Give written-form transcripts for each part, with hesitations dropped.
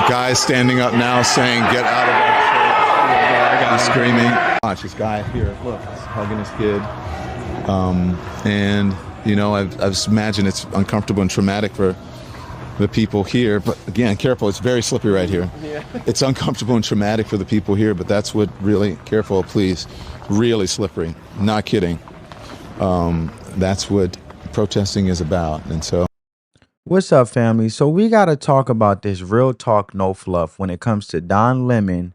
Guys standing up now saying, "Get out of our church!" He's screaming. Watch this guy here. Look, he's hugging his kid. And you know, I've imagined it's uncomfortable and traumatic for the people here. But again, careful. It's very slippery right here. Yeah. It's uncomfortable and traumatic for the people here. But that's what really careful, please. Really slippery. Not kidding. That's what protesting is about. And so. What's up, family? So we got to talk about this real talk, no fluff when it comes to Don Lemon.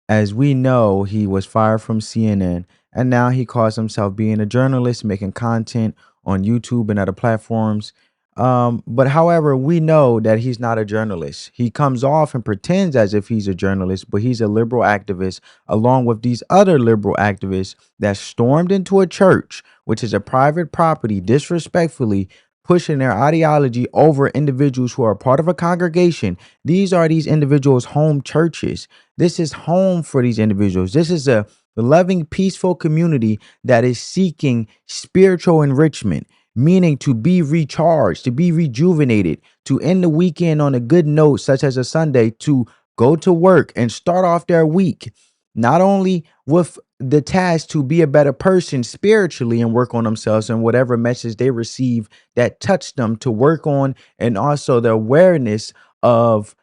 As we know, he was fired from CNN, and now he calls himself being a journalist, making content on YouTube and other platforms. But however, we know that he's not a journalist. He comes off and pretends as if he's a journalist, but he's a liberal activist, along with these other liberal activists that stormed into a church, which is a private property, disrespectfully pushing their ideology over individuals who are part of a congregation. These are these individuals' home churches. This is home for these individuals. This is a loving, peaceful community that is seeking spiritual enrichment, meaning to be recharged, to be rejuvenated, to end the weekend on a good note, such as a Sunday, to go to work and start off their week, not only with the task to be a better person spiritually and work on themselves and whatever message they receive that touched them to work on, and also the awareness of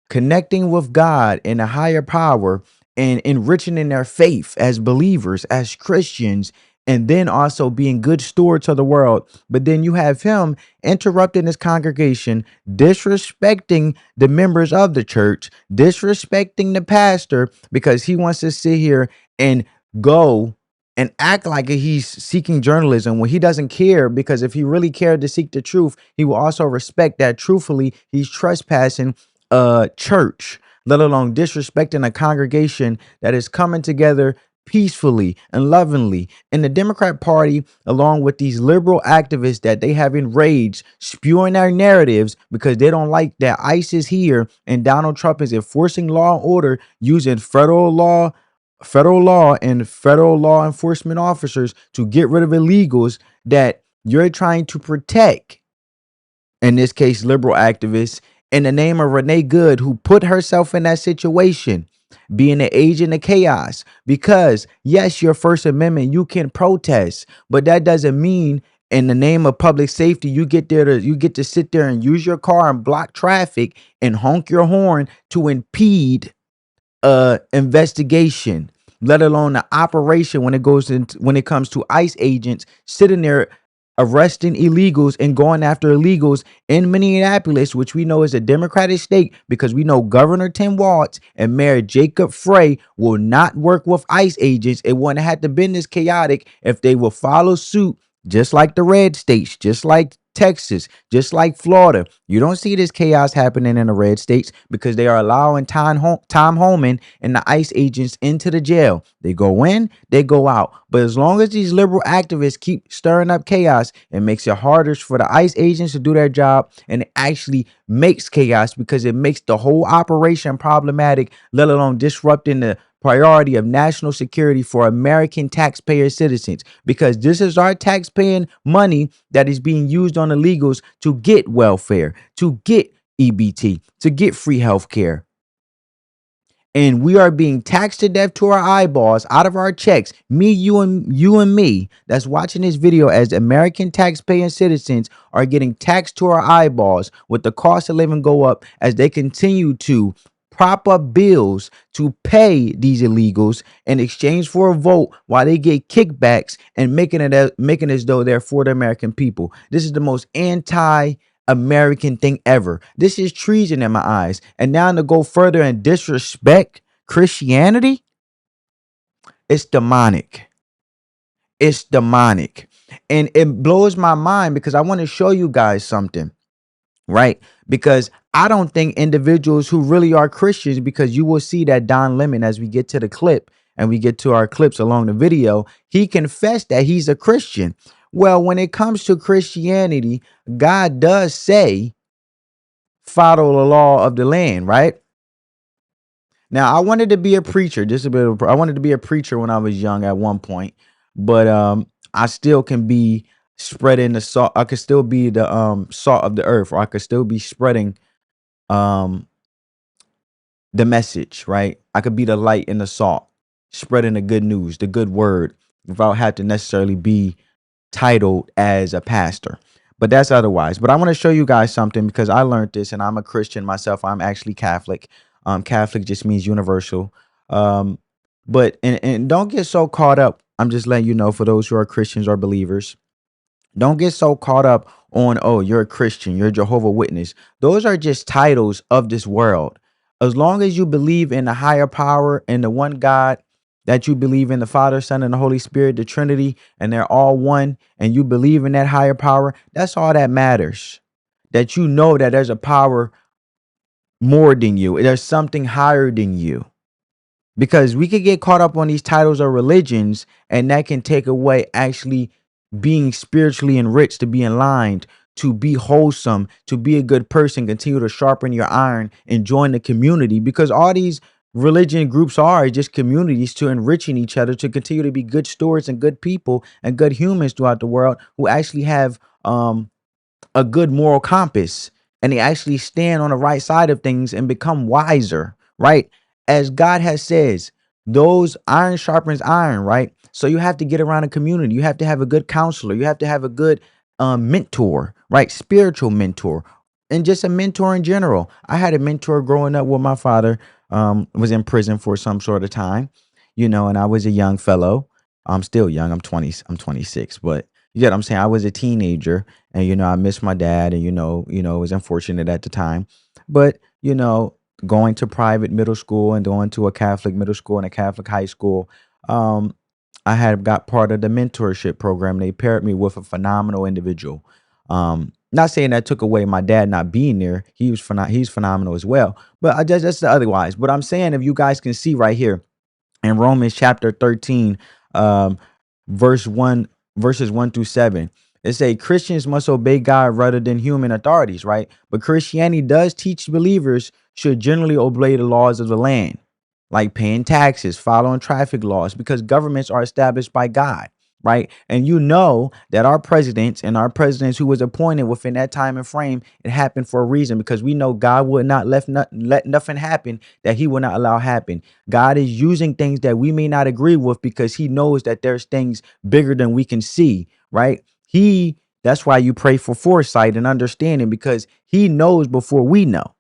connecting with God and a higher power and enriching in their faith as believers, as Christians, and then also being good stewards of the world. But then you have him interrupting his congregation, disrespecting the members of the church, disrespecting the pastor because he wants to sit here and go and act like he's seeking journalism when he doesn't care, because if he really cared to seek the truth, he will also respect that truthfully he's trespassing a church, let alone disrespecting a congregation that is coming together peacefully and lovingly. And the Democrat Party, along with these liberal activists that they have enraged, spewing their narratives because they don't like that ICE is here and Donald Trump is enforcing law and order using federal law and federal law enforcement officers to get rid of illegals that you're trying to protect, in this case liberal activists, in the name of Renee Good, who put herself in that situation, being an agent of chaos. Because yes, your First Amendment, you can protest, but that doesn't mean in the name of public safety you get to sit there and use your car and block traffic and honk your horn to impede investigation, let alone the operation when it comes to ICE agents sitting there arresting illegals and going after illegals in Minneapolis, which we know is a Democratic state, because we know Governor Tim Walz and Mayor Jacob Frey will not work with ICE agents. It wouldn't have to been this chaotic if they will follow suit, just like the red states, just like Texas, just like Florida. You don't see this chaos happening in the red states because they are allowing Tom Homan and the ICE agents into the jail. They go in, they go out. But as long as these liberal activists keep stirring up chaos, it makes it harder for the ICE agents to do their job, and it actually makes chaos because it makes the whole operation problematic, let alone disrupting the priority of national security for American taxpayer citizens, because this is our taxpaying money that is being used on illegals to get welfare, to get EBT, to get free health care. And we are being taxed to death to our eyeballs, out of our checks. Me, you and me that's watching this video, as American taxpaying citizens are getting taxed to our eyeballs with the cost of living go up as they continue to prop up bills to pay these illegals in exchange for a vote, while they get kickbacks and making as though they're for the American people. This is the most anti-American thing ever. This is treason in my eyes. And now to go further and disrespect Christianity, it's demonic. It's demonic. And it blows my mind because I want to show you guys something, right? Because I don't think individuals who really are Christians, because you will see that Don Lemon, as we get to the clip and we get to our clips along the video, he confessed that he's a Christian. Well, when it comes to Christianity, God does say, follow the law of the land, right? Now, I wanted to be a preacher, I wanted to be a preacher when I was young at one point, but I still can be spreading the salt. I could still be the salt of the earth, or I could still be spreading the message, right? I could be the light and the salt, spreading the good news, the good word, without having to necessarily be titled as a pastor. But that's otherwise. But I want to show you guys something because I learned this, and I'm a Christian myself. I'm actually Catholic. Catholic just means universal. Um, but don't get so caught up. I'm just letting you know, for those who are Christians or believers, don't get so caught up on, oh, you're a Christian, you're a Jehovah Witness. Those are just titles of this world. As long as you believe in the higher power and the one God, that you believe in the Father, Son, and the Holy Spirit, the Trinity, and they're all one, and you believe in that higher power, that's all that matters. That you know that there's a power more than you, there's something higher than you. Because we could get caught up on these titles or religions, and that can take away actually being spiritually enriched, to be aligned, to be wholesome, to be a good person, continue to sharpen your iron and join the community. Because all these religion groups are just communities to enriching each other, to continue to be good stewards and good people and good humans throughout the world, who actually have a good moral compass, and they actually stand on the right side of things and become wiser, right? As God has says, those iron sharpens iron, right? So you have to get around a community. You have to have a good counselor. You have to have a good mentor, right? Spiritual mentor, and just a mentor in general. I had a mentor growing up when my father was in prison for some sort of time, and I was a young fellow. I'm still young. I'm 20. I'm 26, but you get what I'm saying. I was a teenager, and I missed my dad, and it was unfortunate at the time. But going to private middle school and going to a Catholic middle school and a Catholic high school, um, I had got part of the mentorship program. They paired me with a phenomenal individual. Not saying that took away my dad not being there. He's phenomenal as well. But I just that's the otherwise. But I'm saying, if you guys can see right here in Romans chapter 13, um, verse 1, verses 1 through 7. It say Christians must obey God rather than human authorities, right? But Christianity does teach believers should generally obey the laws of the land, like paying taxes, following traffic laws, because governments are established by God, right? And that our presidents who was appointed within that time and frame, it happened for a reason, because we know God would not let nothing happen that he would not allow happen. God is using things that we may not agree with, because he knows that there's things bigger than we can see, right? That's why you pray for foresight and understanding, because he knows before we know.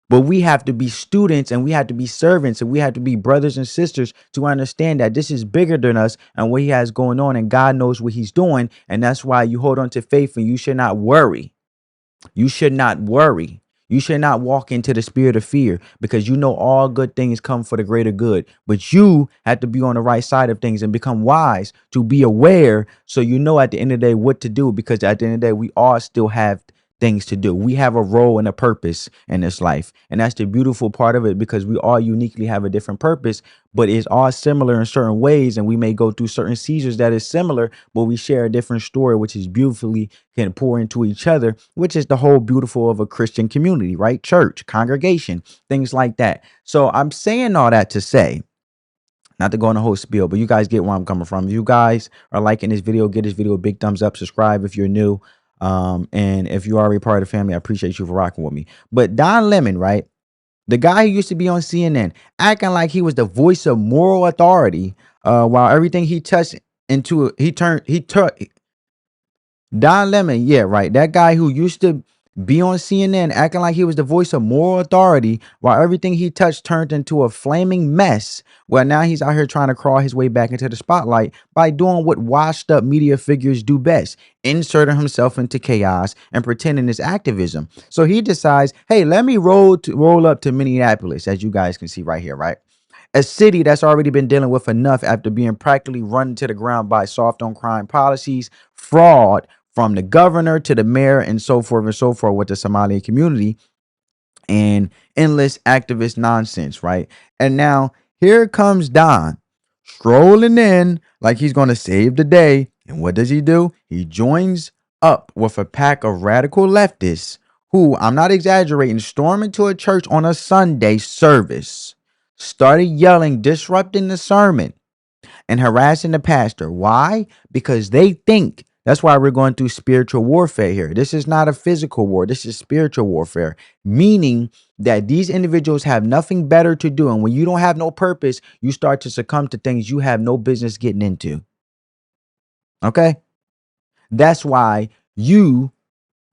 But we have to be students, and we have to be servants, and we have to be brothers and sisters to understand that this is bigger than us and what he has going on, and God knows what he's doing. And that's why you hold on to faith, and you should not worry. You should not worry. You should not walk into the spirit of fear, because all good things come for the greater good. But you have to be on the right side of things and become wise to be aware, so at the end of the day what to do, because at the end of the day we all still have things to do. We have a role and a purpose in this life. And that's the beautiful part of it, because we all uniquely have a different purpose, but it's all similar in certain ways. And we may go through certain seasons that is similar, but we share a different story, which is beautifully can pour into each other, which is the whole beautiful of a Christian community, right? Church, congregation, things like that. So I'm saying all that to say, not to go on a whole spiel, but you guys get where I'm coming from. If you guys are liking this video, give this video a big thumbs up, subscribe if you're new. And if you are already part of the family, I appreciate you for rocking with me. But Don Lemon, right? The guy who used to be on CNN, acting like he was the voice of moral authority, while everything he touched he turned Don Lemon, yeah, right. That guy who used to be on CNN acting like he was the voice of moral authority, while everything he touched turned into a flaming mess. Well, now he's out here trying to crawl his way back into the spotlight by doing what washed up media figures do best, inserting himself into chaos and pretending it's activism. So he decides, hey, let me roll up to Minneapolis, as you guys can see right here, right? A city that's already been dealing with enough after being practically run to the ground by soft on crime policies, fraud from the governor to the mayor, and so forth with the Somali community, and endless activist nonsense, right? And now here comes Don strolling in like he's going to save the day. And what does he do? He joins up with a pack of radical leftists who, I'm not exaggerating, storm into a church on a Sunday service, started yelling, disrupting the sermon and harassing the pastor. Why? Because they think That's why we're going through spiritual warfare here. This is not a physical war. This is spiritual warfare, meaning that these individuals have nothing better to do. And when you don't have no purpose, you start to succumb to things you have no business getting into. Okay? That's why you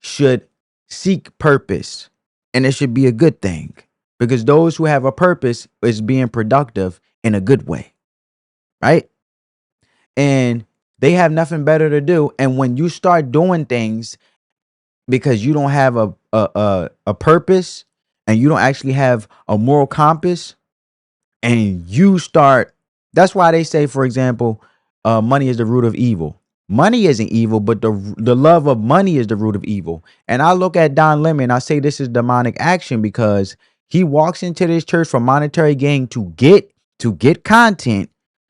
should seek purpose. And it should be a good thing, because those who have a purpose is being productive in a good way. Right? And they have nothing better to do. And when you start doing things because you don't have a purpose, and you don't actually have a moral compass, and you start, that's why they say, for example, money is the root of evil. Money isn't evil, but the love of money is the root of evil. And I look at Don Lemon and I say this is demonic action, because he walks into this church for monetary gain to get content,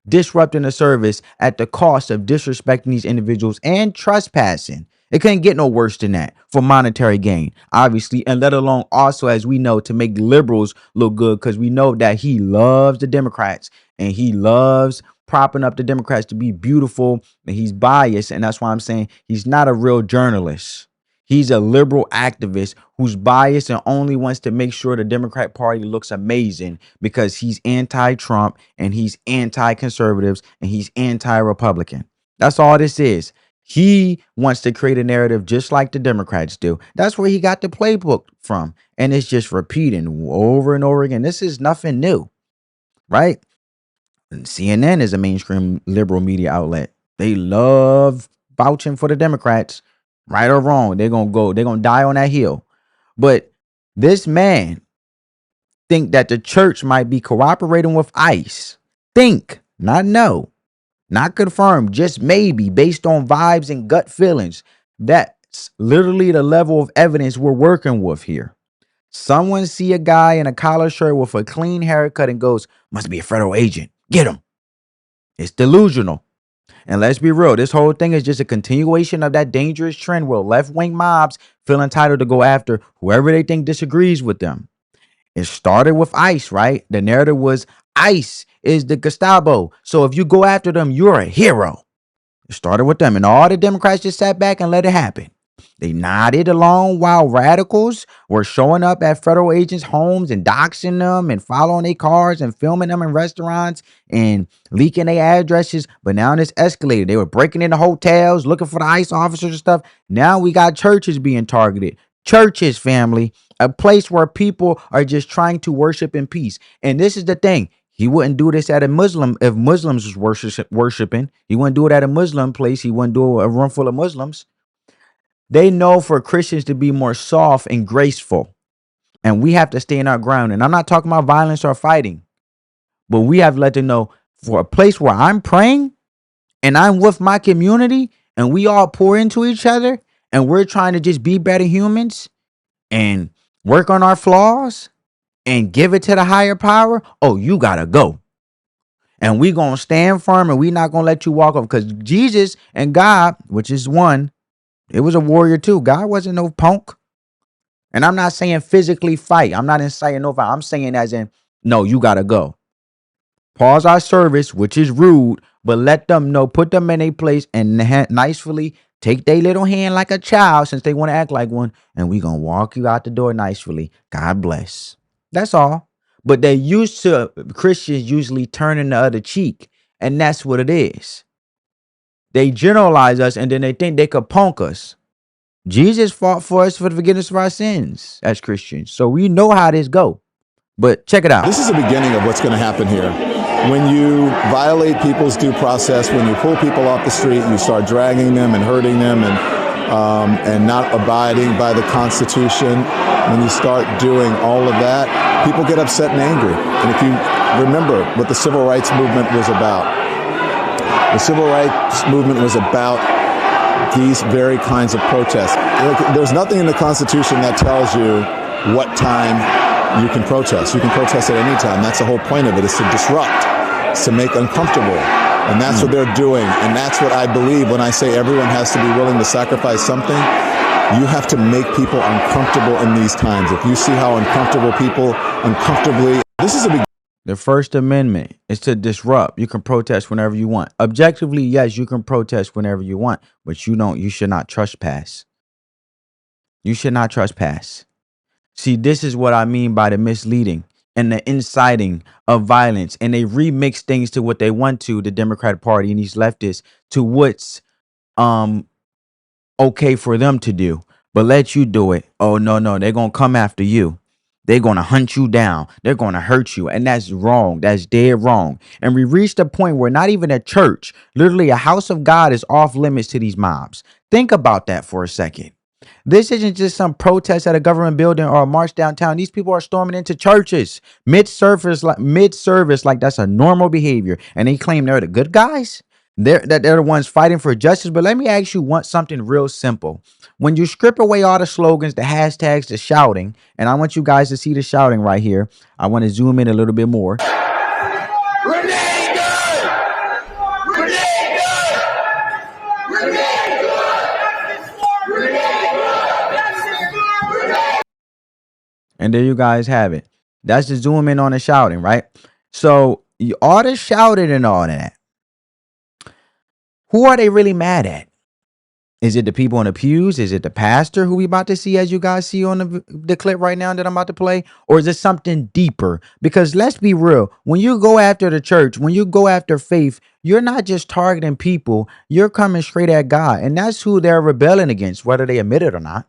disrupting the service at the cost of disrespecting these individuals and trespassing. It couldn't get no worse than that for monetary gain, obviously, and let alone also, as we know, to make liberals look good, because we know that he loves the Democrats and he loves propping up the Democrats to be beautiful, and he's biased. And that's why I'm saying he's not a real journalist. He's a liberal activist who's biased and only wants to make sure the Democrat Party looks amazing, because he's anti-Trump and he's anti-conservatives and he's anti-Republican. That's all this is. He wants to create a narrative just like the Democrats do. That's where he got the playbook from. And it's just repeating over and over again. This is nothing new, right? And CNN is a mainstream liberal media outlet. They love vouching for the Democrats, right or wrong. They're going to die on that hill. But this man think that the church might be cooperating with ICE. Think, not know. Not confirmed, just maybe, based on vibes and gut feelings. That's literally the level of evidence we're working with here. Someone see a guy in a collar shirt with a clean haircut and goes, must be a federal agent. Get him. It's delusional. And let's be real, this whole thing is just a continuation of that dangerous trend where left-wing mobs feel entitled to go after whoever they think disagrees with them. It started with ICE, right? The narrative was ICE is the Gestapo. So if you go after them, you're a hero. It started with them, and all the Democrats just sat back and let it happen. They nodded along while radicals were showing up at federal agents' homes and doxing them and following their cars and filming them in restaurants and leaking their addresses. But now it's escalated. They were breaking into hotels, looking for the ICE officers and stuff. Now we got churches being targeted. Churches, family, a place where people are just trying to worship in peace. And this is the thing. He wouldn't do this at a Muslim if Muslims was worshiping. He wouldn't do it at a Muslim place. He wouldn't do a room full of Muslims. They know for Christians to be more soft and graceful. And we have to stay in our ground. And I'm not talking about violence or fighting, but we have to let them know, for a place where I'm praying and I'm with my community and we all pour into each other and we're trying to just be better humans and work on our flaws and give it to the higher power. Oh, you gotta go. And we gonna stand firm, and we not gonna let you walk off, because Jesus and God, which is one, it was a warrior too. God wasn't no punk. And I'm not saying physically fight. I'm not inciting no fight. I'm saying as in, no, you gotta go. Pause our service, which is rude, but let them know, put them in a place and nicely take their little hand like a child, since they want to act like one, and we gonna walk you out the door nicely. God bless. That's all. But they used to, Christians usually turning the other cheek, and that's what it is. They generalize us, and then they think they could punk us. Jesus fought for us for the forgiveness of our sins as Christians, so we know how this go. But check it out. This is the beginning of what's going to happen here. When you violate people's due process, when you pull people off the street, you start dragging them and hurting them and not abiding by the Constitution, when you start doing all of that, people get upset and angry. And if you remember what the Civil Rights Movement was about, the Civil Rights Movement was about these very kinds of protests. There's nothing in the Constitution that tells you what time you can protest. You can protest at any time. That's the whole point of it, is to disrupt, it's to make uncomfortable. And that's what they're doing. And that's what I believe when I say everyone has to be willing to sacrifice something. You have to make people uncomfortable in these times. If you see how uncomfortable people uncomfortably, this is a big. The First Amendment is to disrupt. You can protest whenever you want. Objectively, yes, you can protest whenever you want, but you should not trespass. You should not trespass. See, this is what I mean by the misleading and the inciting of violence. And they remix things to what they want to, the Democratic Party and these leftists, to what's um okay for them to do, but let you do it. Oh, no, no, they're going to come after you. They're going to hunt you down. They're going to hurt you. And that's wrong. That's dead wrong. And we reached a point where not even a church, literally a house of God, is off limits to these mobs. Think about that for a second. This isn't just some protest at a government building or a march downtown. These people are storming into churches mid-service, like that's a normal behavior. And they claim they're the good guys. They're the ones fighting for justice. But let me ask you something real simple. When you strip away all the slogans, the hashtags, the shouting, and I want you guys to see the shouting right here. I want to zoom in a little bit more. And there you guys have it. That's the zoom in on the shouting, right? So all the shouting and all that. Who are they really mad at? Is it the people in the pews? Is it the pastor who we about to see, as you guys see on the clip right now that I'm about to play? Or is it something deeper? Because let's be real. When you go after the church, when you go after faith, you're not just targeting people. You're coming straight at God. And that's who they're rebelling against, whether they admit it or not.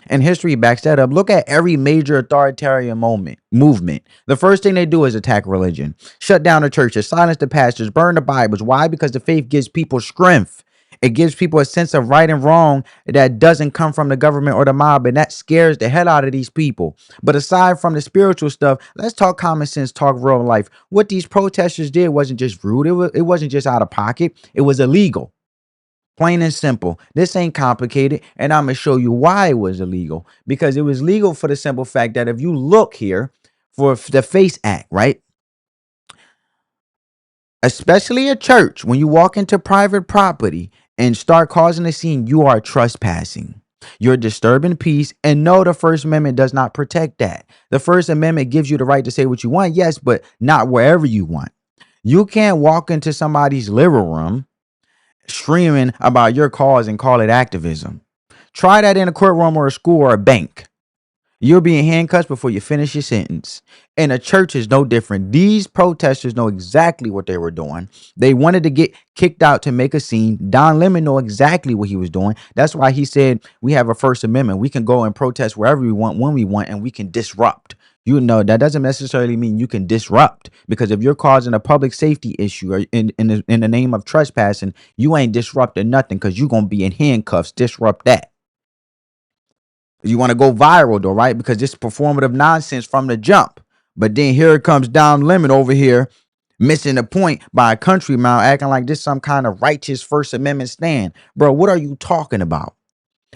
And history backs that up. Look at every major authoritarian movement. The first thing they do is attack religion, shut down the churches, silence the pastors, burn the Bibles. Why? Because the faith gives people strength. It gives people a sense of right and wrong that doesn't come from the government or the mob, and that scares the hell out of these people. But aside from the spiritual stuff, let's talk common sense, talk real life. What these protesters did wasn't just rude. It wasn't just out of pocket. It was illegal. Plain and simple. This ain't complicated. And I'm going to show you why it was illegal. Because it was legal for the simple fact that if you look here for the FACE Act, right? Especially a church, when you walk into private property and start causing a scene, you are trespassing. You're disturbing peace. And no, the First Amendment does not protect that. The First Amendment gives you the right to say what you want, yes, but not wherever you want. You can't walk into somebody's living room screaming about your cause and call it activism. Try that in a courtroom or a school or a bank. You'll be in handcuffs before you finish your sentence. And a church is no different. These protesters know exactly what they were doing. They wanted to get kicked out to make a scene. Don Lemon know exactly what he was doing. That's why he said we have a First Amendment. We can go and protest wherever we want, when we want, and we can disrupt. You know, that doesn't necessarily mean you can disrupt, because if you're causing a public safety issue or in the name of trespassing, you ain't disrupting nothing, because you're going to be in handcuffs. Disrupt that. You want to go viral though, right? Because this performative nonsense from the jump. But then here it comes Don Lemon over here, missing the point by a country mile, acting like this some kind of righteous First Amendment stand. Bro, what are you talking about?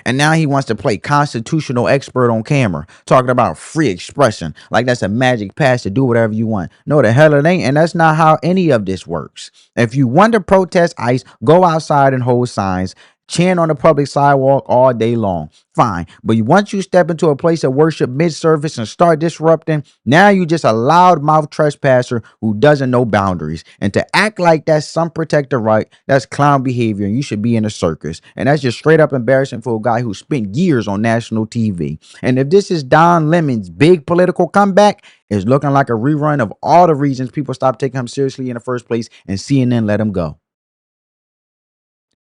And now he wants to play constitutional expert on camera, talking about free expression, like that's a magic pass to do whatever you want. No, the hell it ain't. And that's not how any of this works. If you want to protest ICE, go outside and hold signs, chant on the public sidewalk all day long. Fine. But once you step into a place of worship mid-service and start disrupting, now you just a loudmouth trespasser who doesn't know boundaries. And to act like that's some protected right, that's clown behavior, and you should be in a circus. And that's just straight up embarrassing for a guy who spent years on national TV. And if this is Don Lemon's big political comeback, it's looking like a rerun of all the reasons people stopped taking him seriously in the first place and CNN let him go.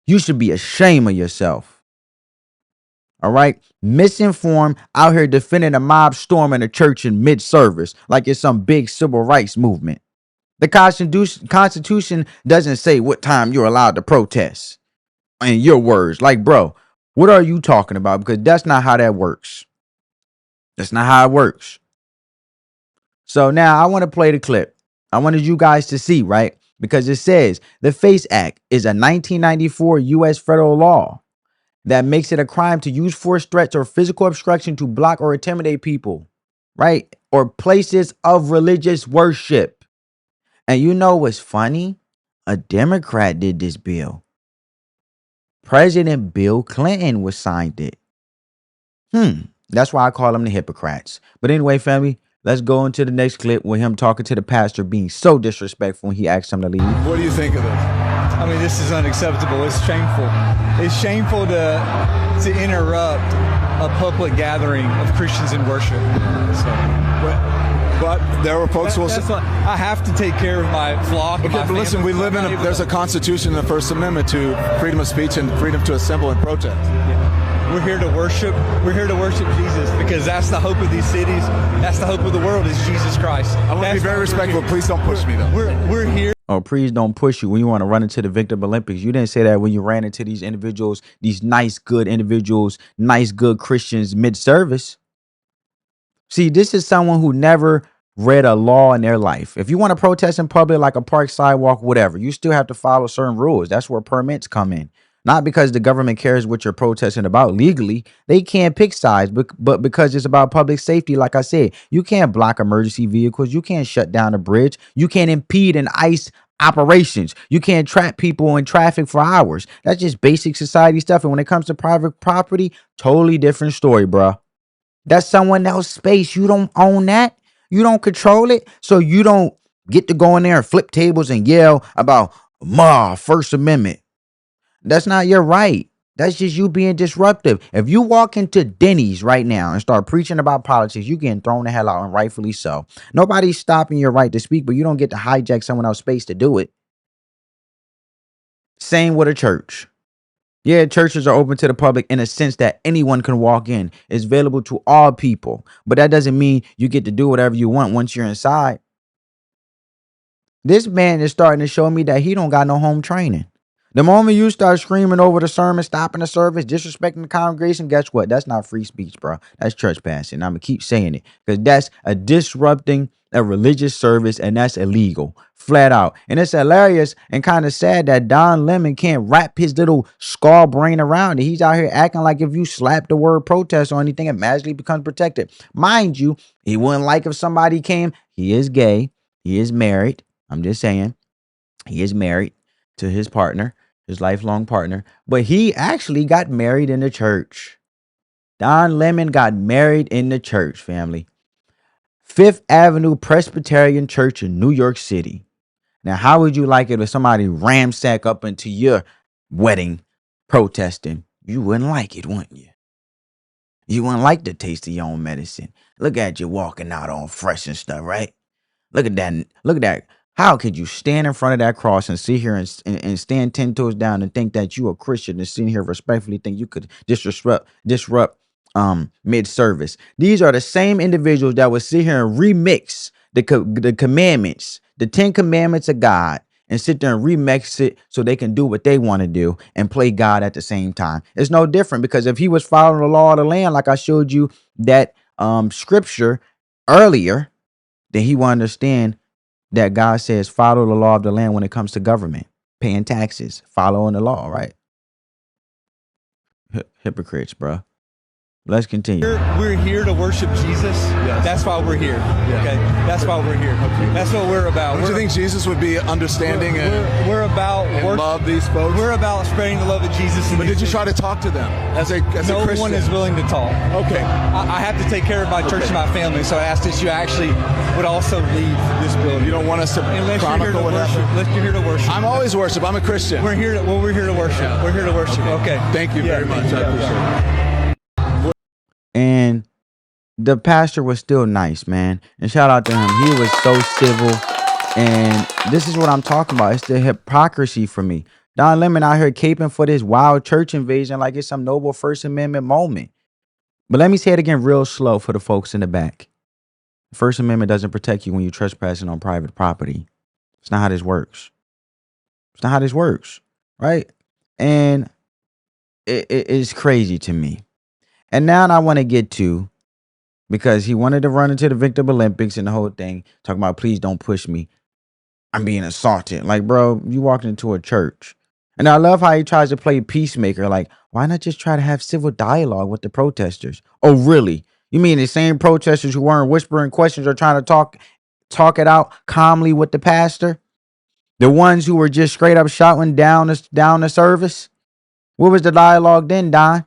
You should be ashamed of yourself. All right. Misinformed, out here defending a mob storming a church in mid-service like it's some big civil rights movement. The Constitution doesn't say what time you're allowed to protest. In your words, like, bro, what are you talking about? Because that's not how that works. That's not how it works. So now I want to play the clip. I wanted you guys to see, right? Because it says the FACE Act is a 1994 U.S. federal law that makes it a crime to use force, threats, or physical obstruction to block or intimidate people, right? Or places of religious worship. And you know what's funny? A Democrat did this bill. President Bill Clinton was signed it. That's why I call them the hypocrites. But anyway, family, Let's go into the next clip with him talking to the pastor being so disrespectful when he asked him to leave. What do you think of this? I mean, this is unacceptable. It's shameful. It's shameful to interrupt a public gathering of Christians in worship. But there were folks who will That's not, I have to take care of my flock. Okay, but listen, we live in there's a constitution in the First Amendment to freedom of speech and freedom to assemble and protest. We're here to worship. We're here to worship Jesus because that's the hope of these cities. That's the hope of the world is Jesus Christ. I want to be very respectful. Please don't push me, though. We're here. Oh, please don't push you when you want to run into the Victim Olympics. You didn't say that when you ran into these individuals, these nice, good individuals, nice, good Christians mid-service. See, this is someone who never read a law in their life. If you want to protest in public, like a park, sidewalk, whatever, you still have to follow certain rules. That's where permits come in. Not because the government cares what you're protesting about legally. They can't pick sides, but because it's about public safety. Like I said, you can't block emergency vehicles. You can't shut down a bridge. You can't impede an ICE operations. You can't trap people in traffic for hours. That's just basic society stuff. And when it comes to private property, totally different story, bro. That's someone else's space. You don't own that. You don't control it. So you don't get to go in there and flip tables and yell about First Amendment. That's not your right. That's just you being disruptive. If you walk into Denny's right now and start preaching about politics, you getting thrown the hell out, and rightfully so. Nobody's stopping your right to speak, but you don't get to hijack someone else's space to do it. Same with a church. Yeah, churches are open to the public in a sense that anyone can walk in. It's available to all people. But that doesn't mean you get to do whatever you want once you're inside. This man is starting to show me that he don't got no home training. The moment you start screaming over the sermon, stopping the service, disrespecting the congregation, guess what? That's not free speech, bro. That's trespassing. I'm going to keep saying it because that's a disrupting a religious service, and that's illegal, flat out. And it's hilarious and kind of sad that Don Lemon can't wrap his little skull brain around it. He's out here acting like if you slap the word protest or anything, it magically becomes protected. Mind you, he wouldn't like if somebody came. He is gay. He is married. I'm just saying. He is married to his partner, his lifelong partner, but he actually got married in the church. Don Lemon got married in the church, family. Fifth Avenue Presbyterian Church in New York City. Now, how would you like it if somebody ramsack up into your wedding protesting? You wouldn't like it, wouldn't you? You wouldn't like the taste of your own medicine. Look at you walking out all fresh and stuff, right? Look at that. Look at that. How could you stand in front of that cross and sit here and stand 10 toes down and think that you a Christian and sit here respectfully think you could disrupt mid-service? These are the same individuals that would sit here and remix the commandments, the 10 commandments of God, and sit there and remix it so they can do what they want to do and play God at the same time. It's no different because if he was following the law of the land, like I showed you that scripture earlier, then he will understand that God says follow the law of the land when it comes to government, paying taxes, following the law, right? Hypocrites, bro. Let's continue. We're here to worship Jesus. Yes. That's why we're here. Yeah. Okay, that's why we're here. Okay. That's what we're about. Don't you think Jesus would be understanding We're about and love these folks? We're about spreading the love of Jesus. But did you try to talk to them as a Christian? No one is willing to talk. Okay. I have to take care of my church and my family, so I asked that you actually would also leave this building. You don't want us to chronicle what happened? Unless you're here to worship. I'm always worship. I'm a Christian. We're here to worship. Yeah. We're here to worship. Okay. Thank you very much. I appreciate it. And the pastor was still nice, man. And shout out to him. He was so civil. And this is what I'm talking about. It's the hypocrisy for me. Don Lemon out here caping for this wild church invasion like it's some noble First Amendment moment. But let me say it again real slow for the folks in the back. The First Amendment doesn't protect you when you're trespassing on private property. It's not how this works. It's not how this works, right? And it's crazy to me. And now I want to get to, because he wanted to run into the Victim Olympics and the whole thing, talking about, please don't push me. I'm being assaulted. Like, bro, you walked into a church. And I love how he tries to play peacemaker. Like, why not just try to have civil dialogue with the protesters? Oh, really? You mean the same protesters who weren't whispering questions or trying to talk it out calmly with the pastor? The ones who were just straight up shouting down the service? What was the dialogue then, Don?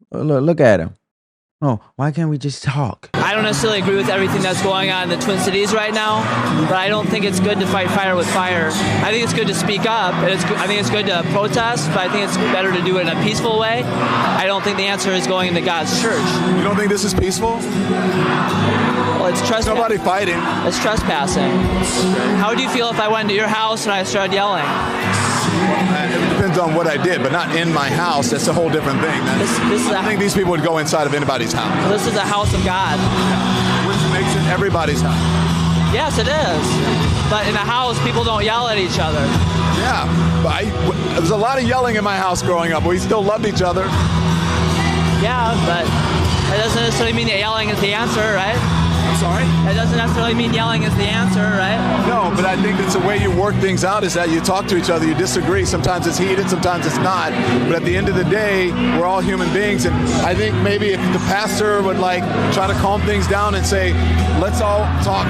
Look at him. No, why can't we just talk? I don't necessarily agree with everything that's going on in the Twin Cities right now, but I don't think it's good to fight fire with fire. I think it's good to speak up, and I think it's good to protest, but I think it's better to do it in a peaceful way. I don't think the answer is going into God's church. You don't think this is peaceful? Well, it's trespassing. Nobody fighting. It's trespassing. How would you feel if I went into your house and I started yelling? It depends on what I did, but not in my house. That's a whole different thing. I think these people would go inside of anybody's house. This is a house of God. Which makes it everybody's house. Yes, it is. But in a house, people don't yell at each other. Yeah, but there was a lot of yelling in my house growing up. We still loved each other. Yeah, but that doesn't necessarily mean that yelling is the answer, right? I'm sorry? That doesn't necessarily mean yelling is the answer, right? No, but I think that's the way you work things out is that you talk to each other, you disagree. Sometimes it's heated, sometimes it's not. But at the end of the day, we're all human beings. And I think maybe if the pastor would try to calm things down and say, let's all talk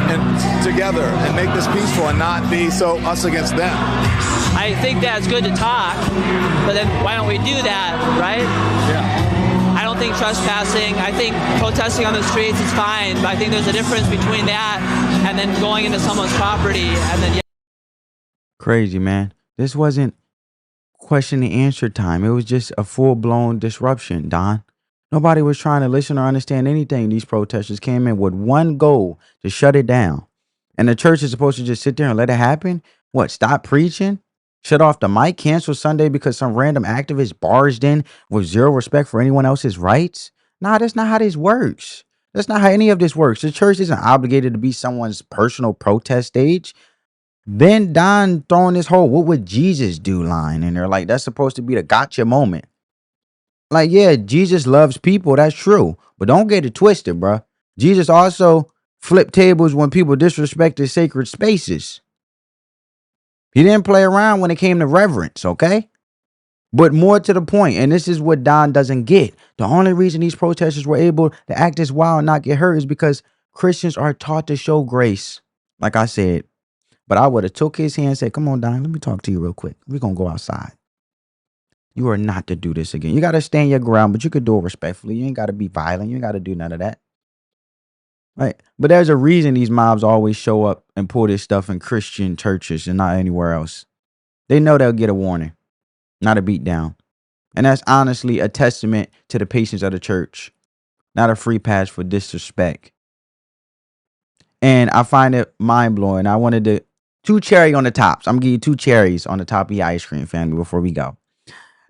together and make this peaceful and not be so us against them. I think that's good to talk, but then why don't we do that, right? Yeah. I don't think trespassing, I think protesting on the streets is fine, but I think there's a difference between that and then going into someone's property and then... Crazy, man. This wasn't question and answer time. It was just a full-blown disruption, Don. Nobody was trying to listen or understand anything. These protesters came in with one goal, to shut it down. And the church is supposed to just sit there and let it happen? What, stop preaching? Shut off the mic, cancel Sunday because some random activist barged in with zero respect for anyone else's rights? Nah, that's not how this works. That's not how any of this works. The church isn't obligated to be someone's personal protest stage. Then Don throwing this whole "what would Jesus do" line in there, like that's supposed to be the gotcha moment. Like, yeah, Jesus loves people, that's true, but don't get it twisted, bruh. Jesus also flipped tables when people disrespected sacred spaces. He didn't play around when it came to reverence, okay? But more to the point, and this is what Don doesn't get. The only reason these protesters were able to act this wild and not get hurt is because Christians are taught to show grace, like I said. But I would have took his hand and said, come on, Don, let me talk to you real quick. We're going to go outside. You are not to do this again. You got to stand your ground, but you could do it respectfully. You ain't got to be violent. You ain't got to do none of that. Right. But there's a reason these mobs always show up and pull this stuff in Christian churches and not anywhere else. They know they'll get a warning, not a beat down. And that's honestly a testament to the patience of the church, not a free pass for disrespect. And I find it mind blowing. I wanted to two cherry on the tops. I'm gonna give you 2 cherries on the top of your ice cream, family, before we go.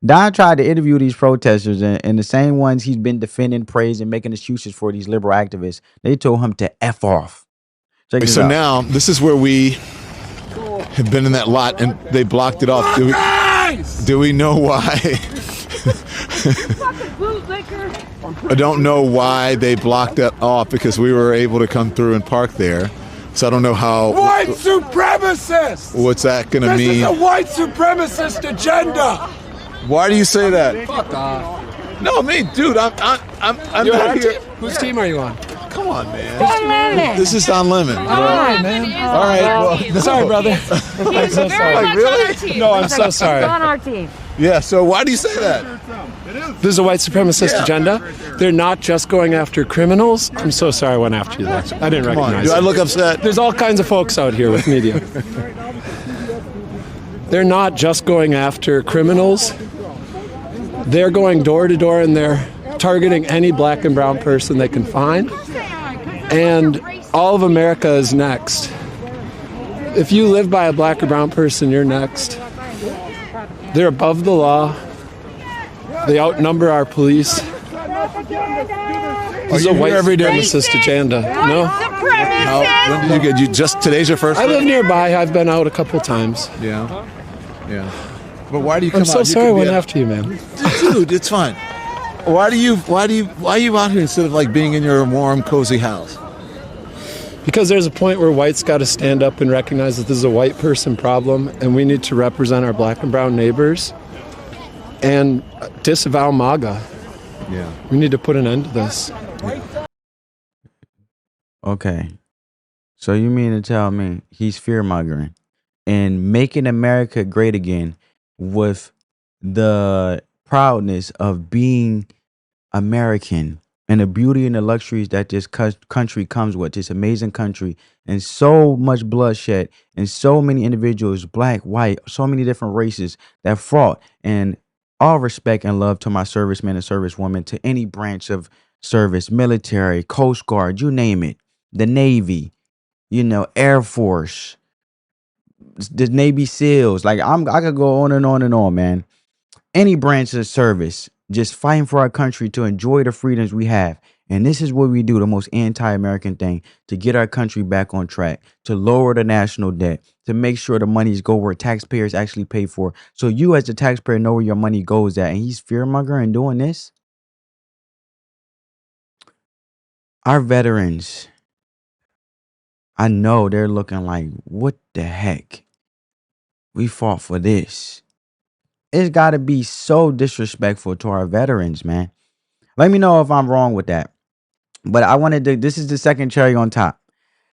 Don tried to interview these protesters, and the same ones he's been defending, praising, making excuses for, these liberal activists, they told him to F off. Check this So out. now this is where we have been in that lot and they blocked it off. Do we know why? I don't know why they blocked that off because we were able to come through and park there. So I don't know how. White supremacists! What's that going to mean? This is a white supremacist agenda! Why do you say that? Fuck off. No, me, dude. I'm You not on here. Whose team are you on? Come on, man. This is Don Lemon. All right, man. All right. Well, Sorry, brother. I'm so sorry. Like, really? No, I'm so sorry. On our team. Yeah. So why do you say that? This is a white supremacist agenda. They're not just going after criminals. I'm so sorry I went after you there. I didn't Come on. recognize Do I you. look upset? There's all kinds of folks out here with media. They're not just going after criminals. They're going door to door and they're targeting any black and brown person they can find. And all of America is next. If you live by a black or brown person, you're next. They're above the law. They outnumber our police. This is a white supremacist agenda. No? When did you get? You just today's your first. I live nearby. I've been out a couple times. Yeah. Yeah. But why do you come I'm so out? You sorry I could be went a- after you, man. Dude, it's fine. Why are you out here instead of like being in your warm, cozy house? Because there's a point where whites got to stand up and recognize that this is a white person problem, and we need to represent our black and brown neighbors and disavow MAGA. Yeah. We need to put an end to this. Okay. So you mean to tell me he's fear-mongering and making America great again with the proudness of being American and the beauty and the luxuries that this country comes with, this amazing country, and so much bloodshed, and so many individuals, black, white, so many different races that fought. And all respect and love to my servicemen and servicewomen, to any branch of service, military, Coast Guard, you name it, the Navy, Air Force, the Navy SEALs. Like I could go on and on and on, man. Any branch of service, just fighting for our country to enjoy the freedoms we have. And this is what we do, the most anti-American thing, to get our country back on track, to lower the national debt, to make sure the monies go where taxpayers actually pay for. So you as the taxpayer know where your money goes at. And he's fearmongering doing this. Our veterans, I know they're looking like, what the heck? We fought for this. It's got to be so disrespectful to our veterans, man. Let me know if I'm wrong with that. But I wanted to, this is the second cherry on top.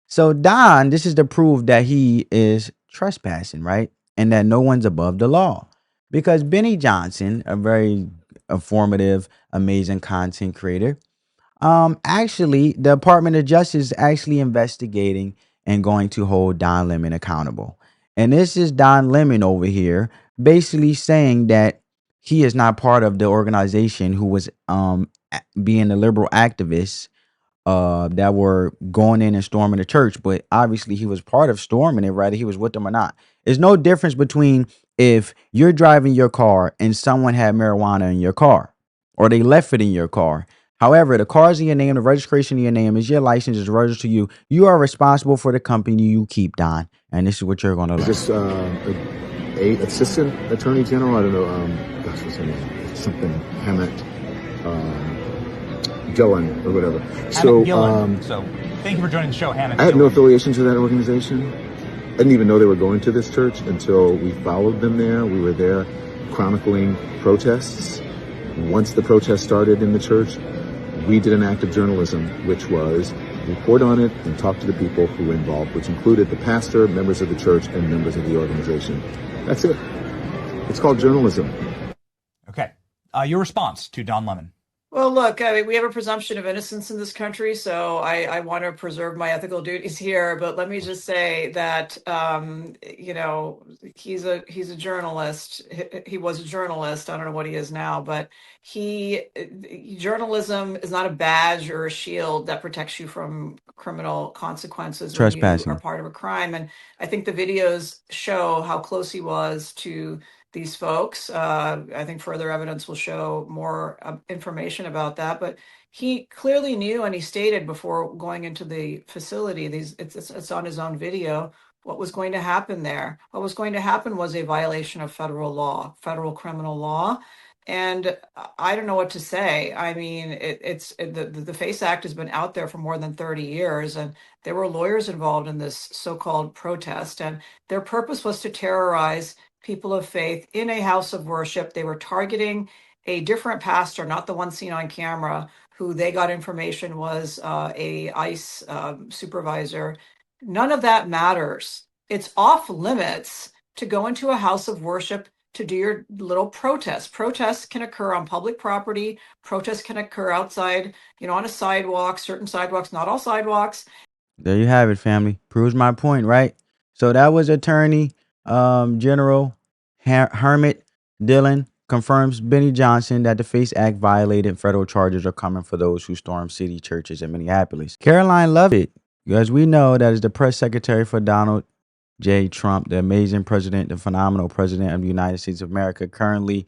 So Don, this is the proof that he is trespassing, right? And that no one's above the law. Because Benny Johnson, a very informative, amazing content creator, actually, the Department of Justice is actually investigating and going to hold Don Lemon accountable. And this is Don Lemon over here basically saying that he is not part of the organization who was being the liberal activists that were going in and storming the church, but obviously he was part of storming it, whether he was with them or not. There's no difference between if you're driving your car and someone had marijuana in your car, or they left it in your car. However, the car's in your name, the registration in your name, is your license, is registered to you. You are responsible for the company you keep, Don. And this is what you're going to learn. Is this a assistant attorney general? I don't know. Gosh, what's her name? Something Hammett. Gillen or whatever. So thank you for joining the show, Hannah. I had no affiliation to that organization. I didn't even know they were going to this church until we followed them there. We were there chronicling protests. Once the protest started in the church, we did an act of journalism, which was report on it and talk to the people who were involved, which included the pastor, members of the church, and members of the organization. That's it. It's called journalism. Okay. Your response to Don Lemon. Well, look, I mean, we have a presumption of innocence in this country, so I want to preserve my ethical duties here. But let me just say that, he's a journalist. He was a journalist. I don't know what he is now, but journalism is not a badge or a shield that protects you from criminal consequences when you are part of a crime. And I think the videos show how close he was to these folks. I think further evidence will show more information about that, but he clearly knew, and he stated before going into the facility, it's on his own video, what was going to happen there. What was going to happen was a violation of federal law, federal criminal law. And I don't know what to say. I mean, the FACE Act has been out there for more than 30 years, and there were lawyers involved in this so-called protest, and their purpose was to terrorize people of faith in a house of worship. They were targeting a different pastor, not the one seen on camera, who they got information was a ICE supervisor. None of that matters. It's off limits to go into a house of worship to do your little protest. Protests can occur on public property. Protests can occur outside, on a sidewalk, certain sidewalks, not all sidewalks. There you have it, family. Proves my point, right? So that was Attorney General Hermit Dillon confirms Benny Johnson that the FACE Act violated. Federal charges are coming for those who storm city churches in Minneapolis. Caroline Lovett, as we know, that is the press secretary for Donald J. Trump, the amazing president, the phenomenal president of the United States of America. Currently,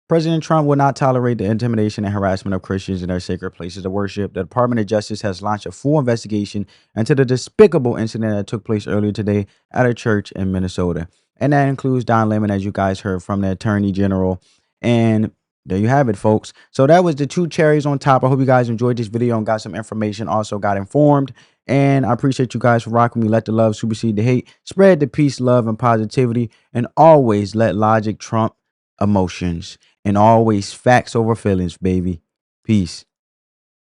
President Trump will not tolerate the intimidation and harassment of Christians in their sacred places of worship. The Department of Justice has launched a full investigation into the despicable incident that took place earlier today at a church in Minnesota. And that includes Don Lemon, as you guys heard from the Attorney General. And there you have it, folks. So that was the two cherries on top. I hope you guys enjoyed this video and got some information, also got informed. And I appreciate you guys for rocking me. Let the love supersede the hate. Spread the peace, love, and positivity. And always let logic trump emotions. And always facts over feelings, baby. Peace.